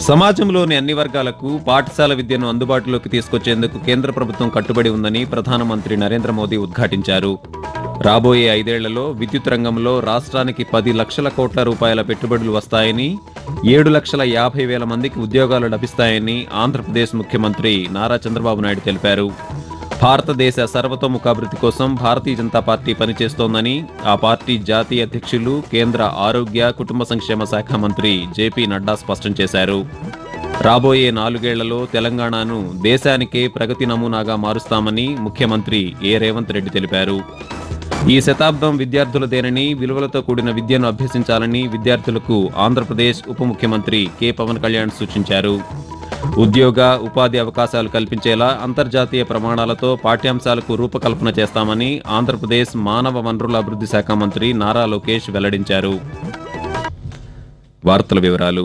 సమాజంలోని అన్ని వర్గాలకు పాఠశాల విద్యను అందుబాటులోకి తీసుకొచ్చేందుకు కేంద్ర ప్రభుత్వం కట్టుబడి ఉందని ప్రధానమంత్రి నరేంద్ర మోదీ ఉద్ఘాటించారు. రాబోయే 5 ఏళ్లలో విద్యుత్ రంగంలో రాష్ట్రానికి 10 లక్షల కోట్ల రూపాయల పెట్టుబడులు వస్తాయని, 7,50,000 మందికి ఉద్యోగాలు లభిస్తాయని ఆంధ్రప్రదేశ్ ముఖ్యమంత్రి నారా చంద్రబాబు నాయుడు తెలిపారు. భారతదేశ సర్వతోముఖాభివృద్ధి కోసం భారతీయ జనతా పార్టీ పనిచేస్తోందని ఆ పార్టీ జాతీయ అధ్యక్షులు, కేంద్ర ఆరోగ్య, కుటుంబ సంక్షేమ శాఖ మంత్రి జేపీ నడ్డా స్పష్టం చేశారు. రాబోయే 4 ఏళ్లలో తెలంగాణను దేశానికే ప్రగతి నమూనాగా మారుస్తామని ముఖ్యమంత్రి రేవంత్ రెడ్డి తెలిపారు. ఈ శతాబ్దం విద్యార్థులదేనని, విలువలతో కూడిన విద్యను అభ్యసించాలని విద్యార్థులకు ఆంధ్రప్రదేశ్ ఉప ముఖ్యమంత్రి కె పవన్ కళ్యాణ్ సూచించారు. ఉద్యోగ, ఉపాధి అవకాశాలు కల్పించేలా అంతర్జాతీయ ప్రమాణాలతో పాఠ్యాంశాలకు రూపకల్పన చేస్తామని ఆంధ్రప్రదేశ్ మానవ వనరుల అభివృద్ధి శాఖ మంత్రి నారా లోకేష్ వెల్లడించారు. వార్తల వివరాలు.